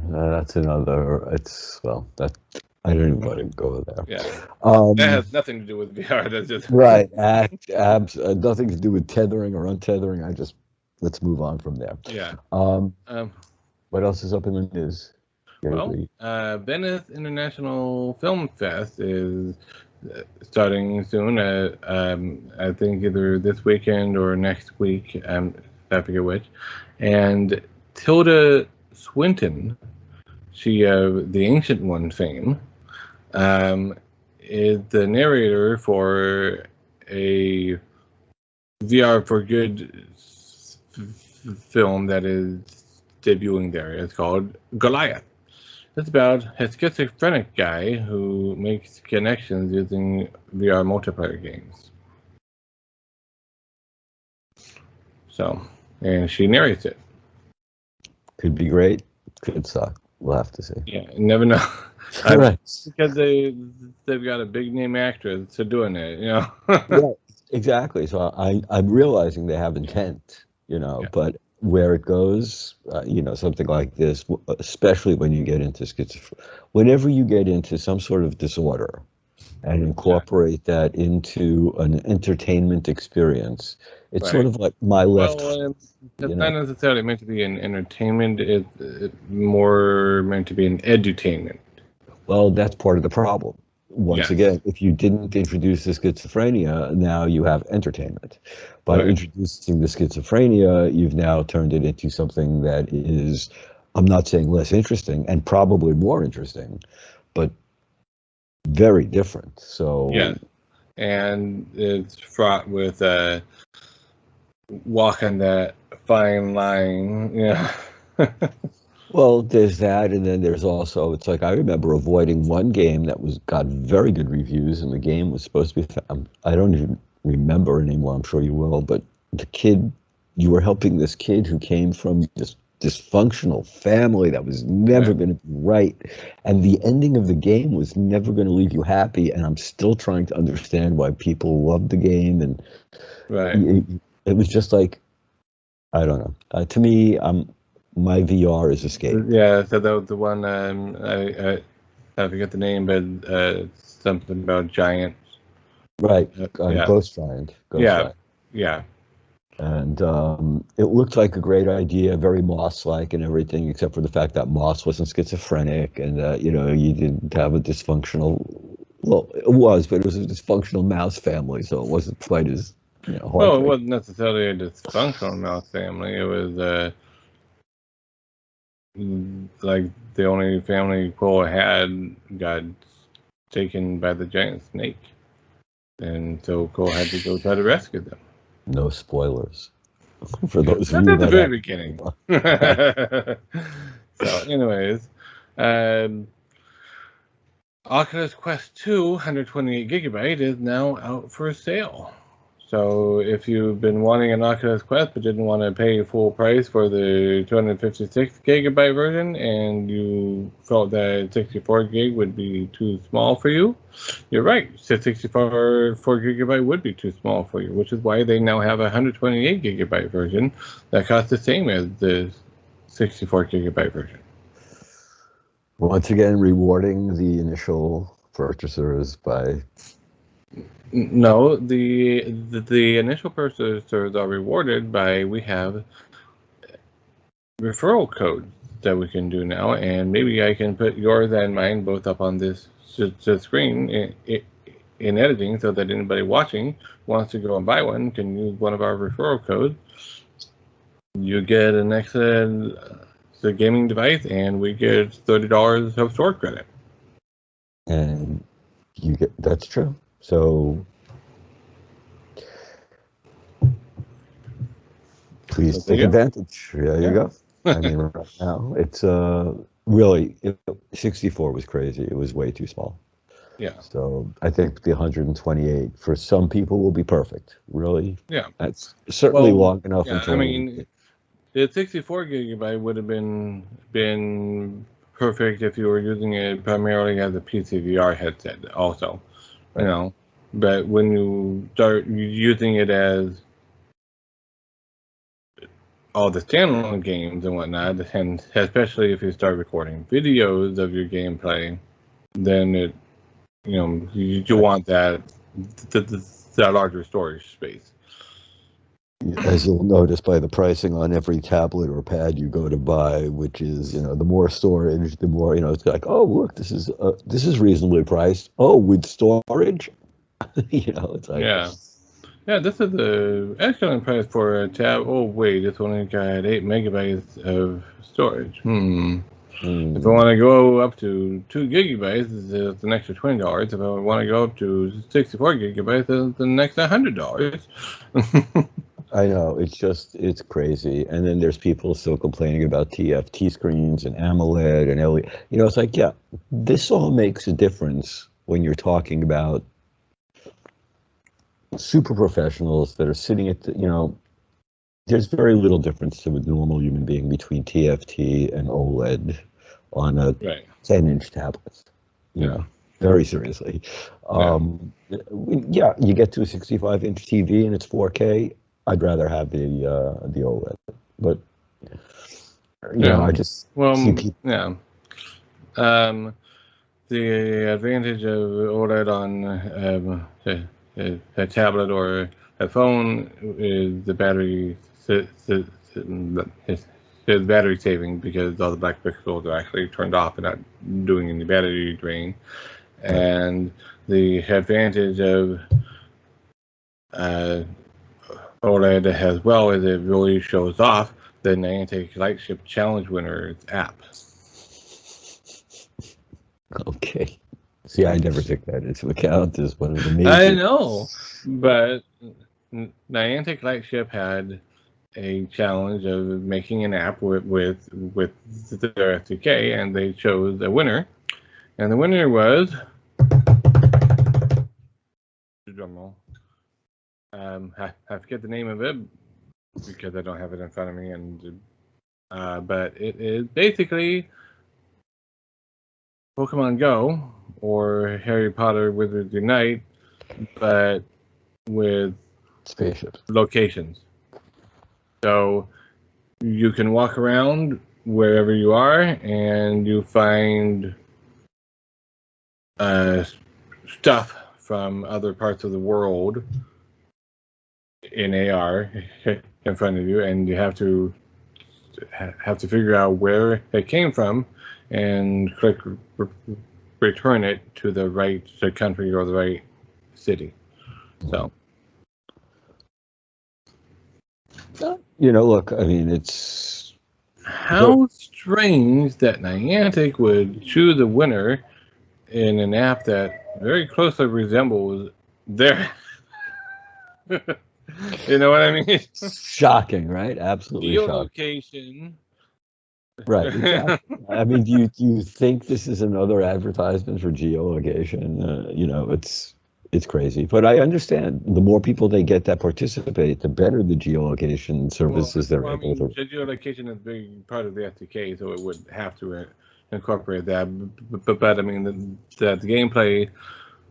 that's another. It's well, that I don't even want to go there. Yeah, that Um, has nothing to do with VR. That's just right. Nothing to do with tethering or untethering. Let's move on from there. yeah. Um, Um, what else is up in the news? well, Gary? Venice International Film Fest is starting soon. I think either this weekend or next week. I forget which. And Tilda Swinton, she the Ancient One fame, is the narrator for a VR for Good film that is debuting there. It's called Goliath. It's about a schizophrenic guy who makes connections using VR multiplayer games. So, and she narrates it. Could be great. Could suck. We'll have to see. Yeah, you never know. Right. Because they've got a big name actress to doing it, you know. Right. Exactly. So I'm realizing they have intent, Yeah. but where it goes, something like this, especially when you get into schizophrenia, whenever you get into some sort of disorder and incorporate that into an entertainment experience, it's sort Right. of like my left Well, foot, it's not necessarily meant to be an entertainment. It's more meant to be an edutainment. Well, that's part of the problem. Once Yes. again, if you didn't introduce the schizophrenia, now you have entertainment. By Right. introducing the schizophrenia, you've now turned it into something that is, I'm not saying less interesting, and probably more interesting, but very different. So, Yes. And it's fraught with walking that fine line. Yeah. well, there's that, and then there's also, it's like I remember avoiding one game that got very good reviews, and the game was supposed to be, I don't even remember anymore, I'm sure you will, but the kid, you were helping this kid who came from this dysfunctional family that was never Right. going to be right, and the ending of the game was never going to leave you happy, and I'm still trying to understand why people loved the game, and Right. it was just like, I don't know. To me, my VR is escape. Yeah. So that was the one. I forget the name, but something about giants. Right, Yeah. Ghost Giant, Ghost Yeah. Giant, Yeah. and it looked like a great idea, very Moss-like and everything, except for the fact that Moss wasn't schizophrenic, and you didn't have a dysfunctional. Well, it was, but it was a dysfunctional mouse family, so it wasn't quite as Well, it heartbreaking. wasn't necessarily a dysfunctional mouse family. It was like the only family Cole had got taken by the giant snake, and so Cole had to go try to rescue them. No spoilers for those of That's you at the that very have. beginning. So, anyways, um, Oculus Quest 2 128 gigabyte is now out for sale. So if you've been wanting an Oculus Quest but didn't want to pay full price for the 256 gigabyte version and you felt that 64 gig would be too small for you, you're right. 64 gigabyte would be too small for you, which is why they now have a 128 gigabyte version that costs the same as the 64 gigabyte version. Once again, rewarding the initial purchasers by. No, the initial purchasers are rewarded by we have referral codes that we can do now, and maybe I can put yours and mine both up on this screen in editing, so that anybody watching wants to go and buy one can use one of our referral codes. You get an excellent gaming device, and we get $30 of store credit. And that's true. So please take advantage. There you go. I mean, right now it's really 64 was crazy. It was way too small. Yeah. So I think the 128 for some people will be perfect. Really. Yeah. That's certainly long enough Yeah, until. I mean, the 64 gigabyte would have been perfect if you were using it primarily as a PCVR headset also, right. But when you start using it as all the standalone games and whatnot, and especially if you start recording videos of your gameplay, then you want that larger storage space. As you'll notice by the pricing on every tablet or pad you go to buy, which is, the more storage, the more, it's like, oh, look, this is reasonably priced. Oh, with storage, it's like, Yeah, this is a excellent price for a tab. Oh wait, it's only got 8 megabytes of storage. If I want to go up to 2 gigabytes, it's an extra $20. If I want to go up to 64 gigabytes, it's the next $100. I know, it's crazy. And then there's people still complaining about TFT screens and AMOLED and LED. It's like, yeah, this all makes a difference when you're talking about super professionals that are sitting at there's very little difference to a normal human being between TFT and OLED. on a Right. 10-inch tablet. You know, very seriously. Yeah, you get to a 65-inch TV and it's 4K. I'd rather have the OLED, but you know, I just see people. Yeah. The advantage of OLED on a tablet or a phone is the battery is battery saving, because all the black pixels are actually turned off and not doing any battery drain. And the advantage of OLED as well is it really shows off the Niantic Lightship Challenge winner's app. Okay. See, I never took that into account as one of the major. I know, but Niantic Lightship had a challenge of making an app with their SDK, and they chose a winner, and the winner was drumroll. I forget the name of it because I don't have it in front of me, and but it is basically Pokemon Go or Harry Potter Wizards Unite, but with spaceships locations. So you can walk around wherever you are, and you find stuff from other parts of the world in AR in front of you, and you have to figure out where it came from and click return it to the right country or the right city. So, you know, look, I mean, it's how strange that Niantic would choose a winner in an app that very closely resembles their. You know what I mean? Shocking, right? Absolutely Geolocation. Right, exactly. I mean, do you think this is another advertisement for geolocation? You know, it's crazy. But I understand the more people they get that participate, the better the geolocation services they're able to. Geolocation is a big part of the SDK, so it would have to incorporate that. But I mean, the gameplay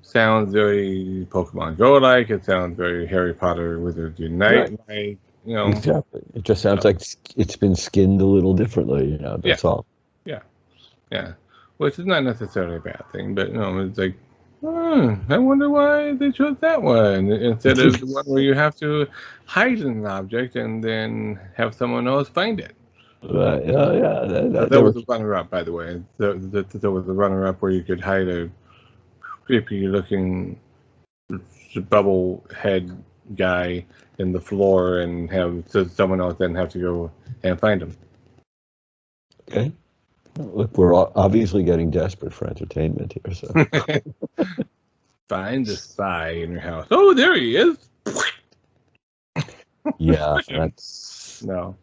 sounds very Pokemon Go-like. It sounds very Harry Potter Wizards Unite-like. You know, exactly. It just sounds like it's been skinned a little differently. You know, that's all. Yeah. Which is not necessarily a bad thing, but you know, it's like, I wonder why they chose that one instead of the one where you have to hide an object and then have someone else find it. Right. Yeah. That was the runner-up, by the way. There was a runner-up where you could hide a creepy-looking bubble head guy in the floor and have someone else then have to go and find him. Okay. Look, we're obviously getting desperate for entertainment here. So find the spy in your house. Oh, there he is. Yeah, that's no.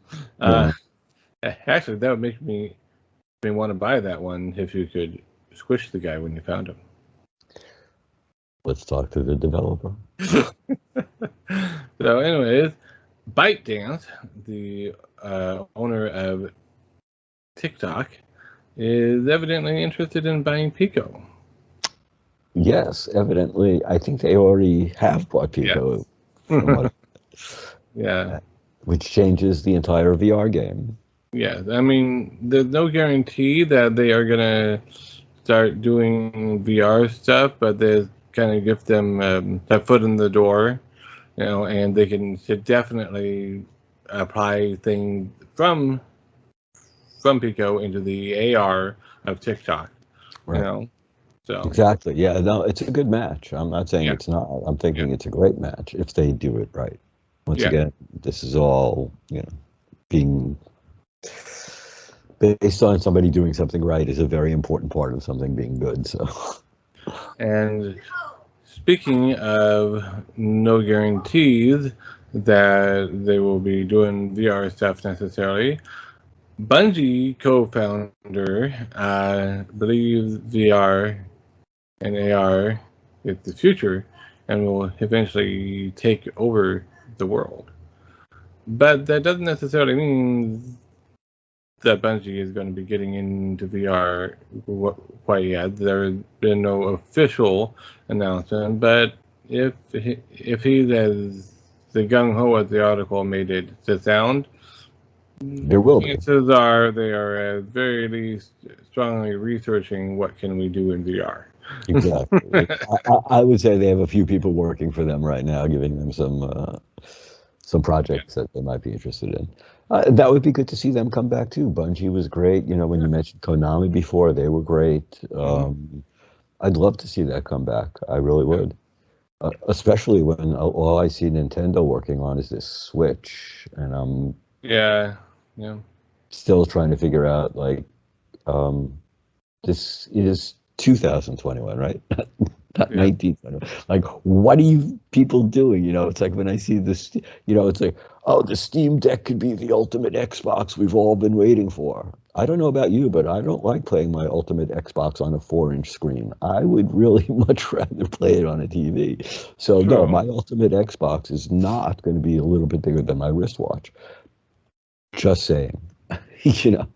Actually, that would make me want to buy that one if you could squish the guy when you found him. Let's talk to the developer. So, anyways, ByteDance, the owner of TikTok, is evidently interested in buying Pico. Yes, evidently. I think they already have bought Pico. Yeah. Which changes the entire VR game. Yeah, I mean, there's no guarantee that they are going to start doing VR stuff, but there's kind of give them a foot in the door, you know, and they can definitely apply things from Pico into the AR of TikTok, right. You know. So exactly, yeah, no, it's a good match. I'm not saying it's not. I'm thinking it's a great match if they do it right. Once again, this is all, you know, being based on somebody doing something right is a very important part of something being good. So, and speaking of no guarantees that they will be doing VR stuff necessarily, Bungie co-founder believes VR and AR is the future and will eventually take over the world. But that doesn't necessarily mean that Bungie is going to be getting into VR quite yet. There's been no official announcement, but if he as the gung ho as the article made it to sound, There will be. chances are they are at very least strongly researching what can we do in VR. Exactly. I would say they have a few people working for them right now, giving them some projects that they might be interested in. That would be good to see them come back too. Bungie was great. You know, when you mentioned Konami before, they were great. I'd love to see that come back. I really would. Especially when all I see Nintendo working on is this Switch, and I'm still trying to figure out, like, this is 2021, right? Not 1921. Like, what are you people doing? You know, it's like when I see this, you know, it's like, oh, the Steam Deck could be the ultimate Xbox we've all been waiting for. I don't know about you, but I don't like playing my ultimate Xbox on a 4-inch screen. I would really much rather play it on a TV. So no, my ultimate Xbox is not going to be a little bit bigger than my wristwatch. Just saying, you know.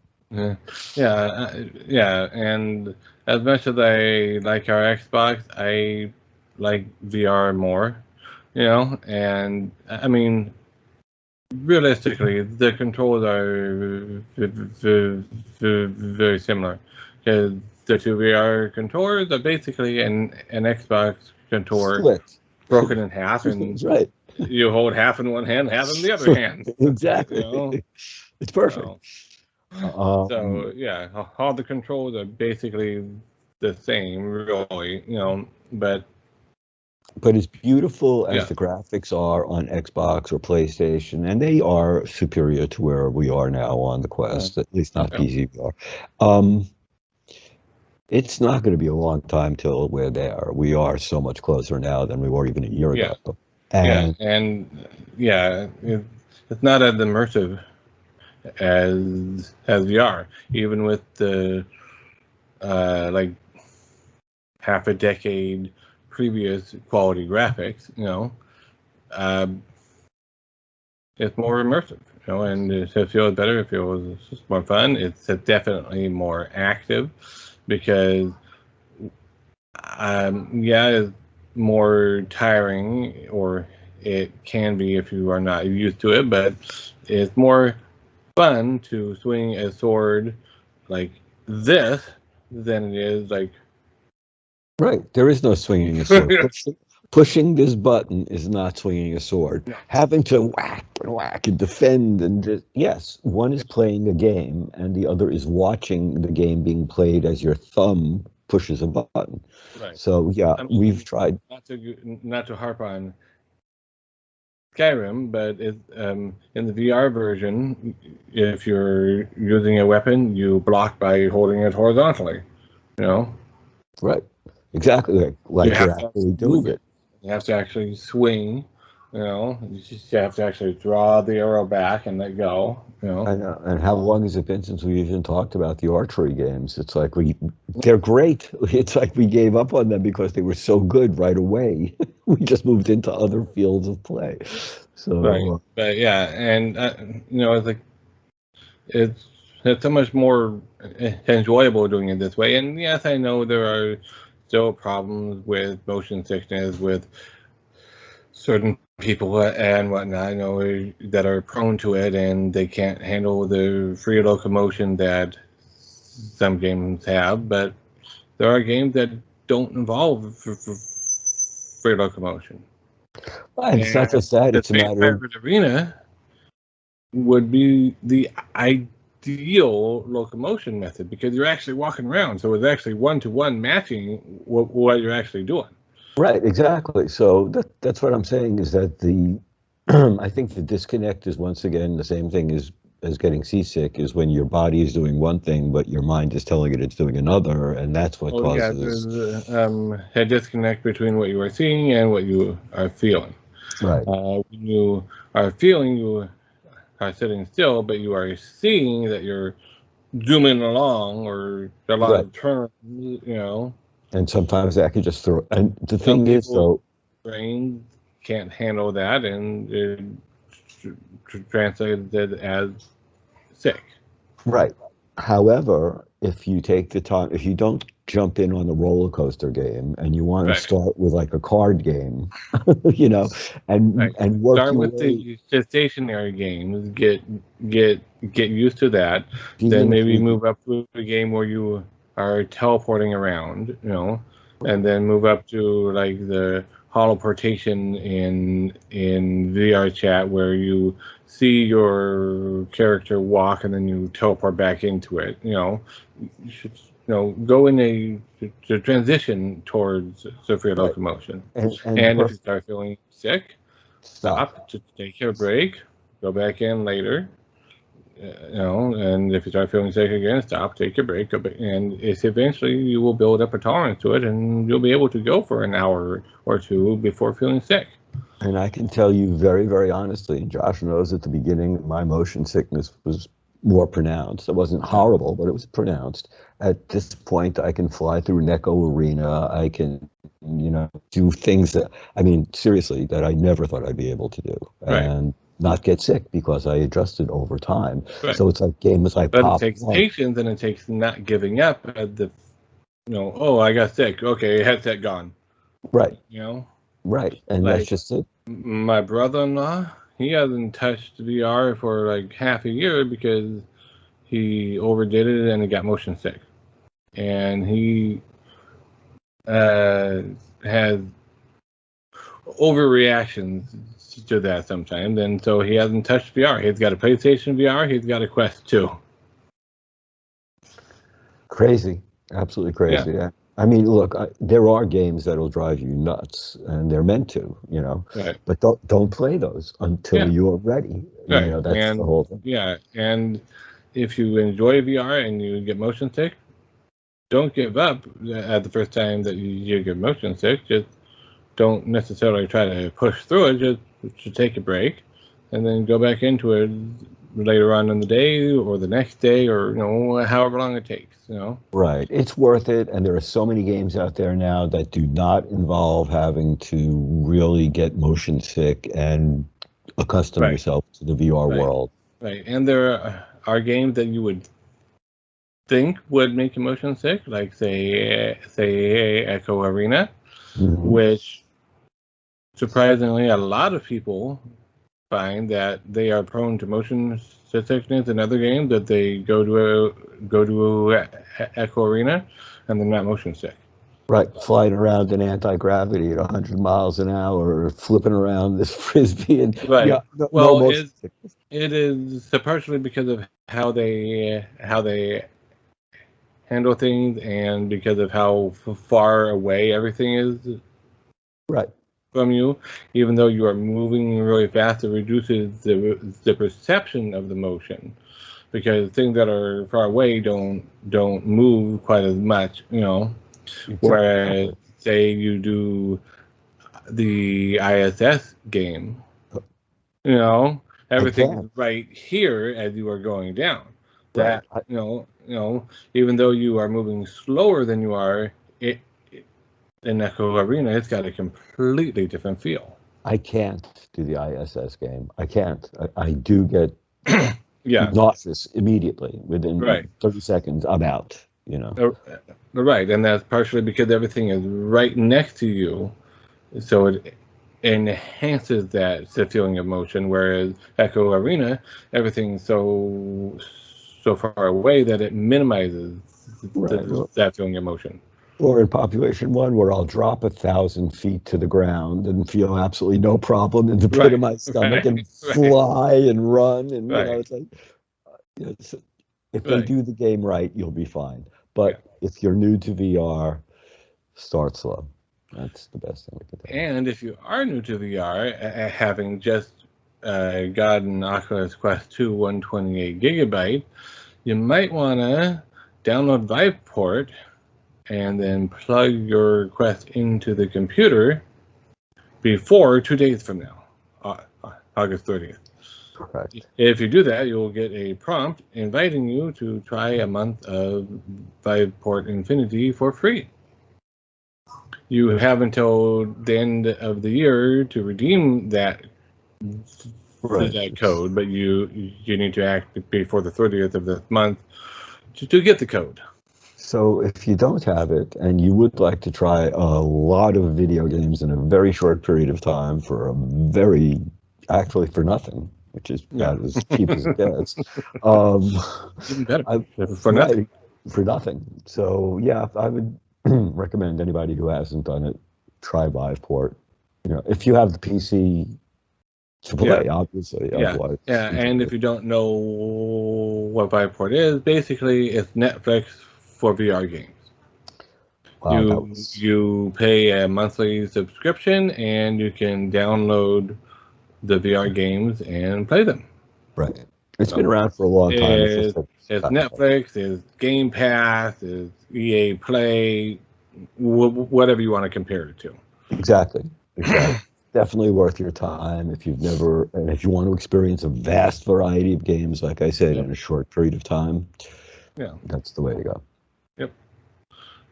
Yeah, and as much as I like our Xbox, I like VR more, you know, and I mean, realistically, the controls are very similar, because the two VR controllers are basically an Xbox controller Split. broken in half, and That's right. you hold half in one hand, half in the other hand. Exactly. You know? It's perfect. So yeah, all the controls are basically the same, really, you know, but as beautiful as the graphics are on Xbox or PlayStation, and they are superior to where we are now on the Quest, at least not PC VR. It's not going to be a long time till we're there. We are so much closer now than we were even a year ago. And it's not as immersive as VR, even with the like half a decade previous quality graphics, you know, it's more immersive, you know, and it feels better. It feels more fun. It's definitely more active because, it's more tiring, or it can be if you are not used to it, but it's more fun to swing a sword like this than it is like. Right. There is no swinging a sword. Pushing this button is not swinging a sword. No. Having to whack and defend yes, one is playing a game and the other is watching the game being played as your thumb pushes a button. Right. So yeah, I mean, we've tried not to harp on Skyrim, but in the VR version, if you're using a weapon, you block by holding it horizontally. You know. Right. Exactly. Like you're actually doing it. You have to actually swing. You know, you have to actually draw the arrow back and let go. You know. I know. And how long has it been since we even talked about the archery games? It's like they're great. It's like we gave up on them because they were so good right away. We just moved into other fields of play. So, right. But yeah, and you know, it's like it's so much more enjoyable doing it this way. And yes, I know there are still problems with motion sickness with certain people and whatnot, I know, that are prone to it, and they can't handle the free locomotion that some games have. But there are games that don't involve free locomotion. And it's not just that; it's a matter of arena would be the ideal locomotion method because you're actually walking around, so it's actually one-to-one matching what you're actually doing. Right, exactly. So that's what I'm saying is that I think the disconnect is once again the same thing as getting seasick, is when your body is doing one thing but your mind is telling it it's doing another, and that's what causes there's a disconnect between what you are seeing and what you are feeling. Right. When you are feeling, you are sitting still, but you are seeing that you're zooming along, or a lot of turns, you know. And sometimes that could just throw. And the thing is, though, brain can't handle that, and it translated as sick. Right. However, if you take the time, if you don't jump in on the roller coaster game and you want to Right. start with like a card game, Right. and work Start your with way, the stationary games. Get get used to that. be Then maybe intrigued. move up to a game where you are teleporting around. And then move up to like the holoportation in VR chat where you see your character walk and then you teleport back into it. You should go in to transition towards severe Right. locomotion. And And if you start feeling sick, stop. stop to take your break, go back in later. And if you start feeling sick again, stop, take your break, go back, and it's eventually you will build up a tolerance to it, and you'll be able to go for an hour or two before feeling sick. And I can tell you very, very honestly, and Josh knows at the beginning, my motion sickness was more pronounced. It wasn't Yeah. horrible, but it was pronounced. At this point, I can fly through Necco Arena. I can, do things that, I mean, seriously, that I never thought I'd be able to do Right, and not get sick because I adjusted over time. right. So it's like games I But it pop takes one. patience, and it takes not giving up at oh, I got sick. Okay, headset gone. Right, You know, right. And that's like just it. my brother-in-law, he hasn't touched VR for like half a year because he overdid it and he got motion sick. And he has overreactions to that sometimes, and so he hasn't touched VR. He's got a PlayStation VR. He's got a Quest 2. Crazy, absolutely Yeah, crazy. Yeah. I mean, look, there are games that'll drive you nuts, and they're meant to, right. but don't play those until Yeah, you're ready. right. That's the And whole thing. yeah, and if you enjoy VR and you get motion sick, don't give up at the first time that you get motion sick. Just don't necessarily try to push through it. Just take a break, and then go back into it later on in the day or the next day or however long it takes. Right. It's worth it, and there are so many games out there now that do not involve having to really get motion sick and accustom Right, yourself to the VR right, world. right. And there are games that you would think would make you motion sick, like say Echo Arena, Mhm. which surprisingly a lot of people find that they are prone to motion sickness in other games that they go to Echo Arena and they're not motion sick. Right, flying around in anti-gravity at 100 miles an hour, or flipping around this frisbee, and Right. yeah, no Well, motion. it is partially because of how they handle things and because of how far away everything is Right, from you. Even though you are moving really fast, it reduces the perception of the motion because things that are far away don't move quite as much. Whereas exactly. say you do the ISS game, you know I everything is can. right here as you are going down. Right, That even though you are moving slower than you are in Echo Arena, it's got a completely different feel. I can't do the ISS game. I can't. I do get Yeah, nauseous immediately. Within right. 30 seconds, I'm out. Uh, Right, and that's partially because everything is right next to you, so it enhances that feeling of motion. Whereas Echo Arena, everything's so far away that it minimizes Right. that feeling of motion. Or in population one, where I'll drop 1,000 feet to the ground and feel absolutely no problem in the pit of Right, my stomach right, and right, fly and run. And, right, it's like, if they right. do the game right, you'll be fine. Yeah. But if you're new to VR, start slow. That's the best thing we can tell you. And if you are new to VR, having just gotten Oculus Quest 2 128 gigabyte, you might want to download Viveport and then plug your Quest into the computer before 2 days from now, August 30th. Correct. If you do that, you'll get a prompt inviting you to try a month of Viveport Infinity for free. You have until the end of the year to redeem that Right. that code, but you need to act before the 30th of this month to get the code. So if you don't have it and you would like to try a lot of video games in a very short period of time actually for nothing, which is about as cheap as it gets. Even better, for right, nothing. for nothing. So yeah, I would recommend anybody who hasn't done it, try Viveport. If you have the PC to play, obviously. Otherwise, And if you don't know what Viveport is, basically it's Netflix for VR games. Wow, You pay a monthly subscription and you can download the VR games and play them. right. It's been around for a long time. It's Netflix, it's Game Pass, it's EA Play, whatever you want to compare it to. Exactly. Definitely worth your time if you want to experience a vast variety of games, like I said, in a short period of time. Yeah, that's the way to go. Yep.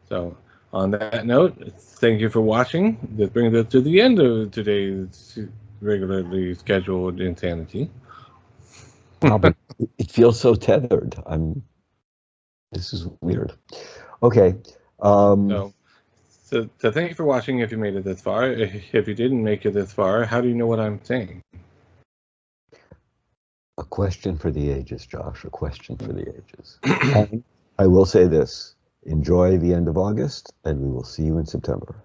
So, on that note, thank you for watching. This brings us to the end of today's regularly scheduled insanity. Wow, but it feels so tethered. This is weird. Okay. So thank you for watching if you made it this far. If you didn't make it this far, how do you know what I'm saying? A question for the ages, Josh. A question for the ages. And I will say this. Enjoy the end of August, and we will see you in September.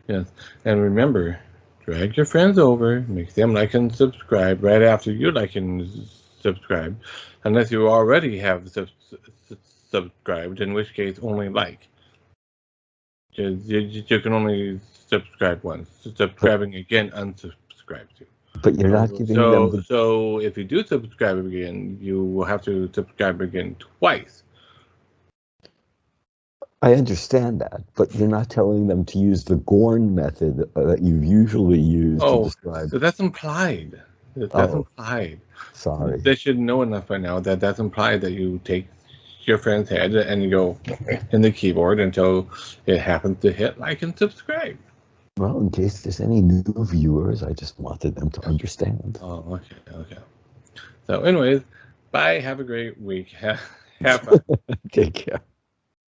Yes. And remember, drag your friends over, make them like and subscribe right after you like and subscribe. Unless you already have subscribed, in which case only like. You can only subscribe once. Subscribing again, unsubscribe to. But you're not giving them So if you do subscribe again, you will have to subscribe again twice. I understand that, but you're not telling them to use the Gorn method that you usually use to describe. So that's implied. That's implied. Sorry. They should know enough by now that that's implied that you take your friend's head and you go in the keyboard until it happens to hit like and subscribe. Well, in case there's any new viewers, I just wanted them to understand. Oh, okay. So anyways, bye. Have a great week. Have fun. Take care.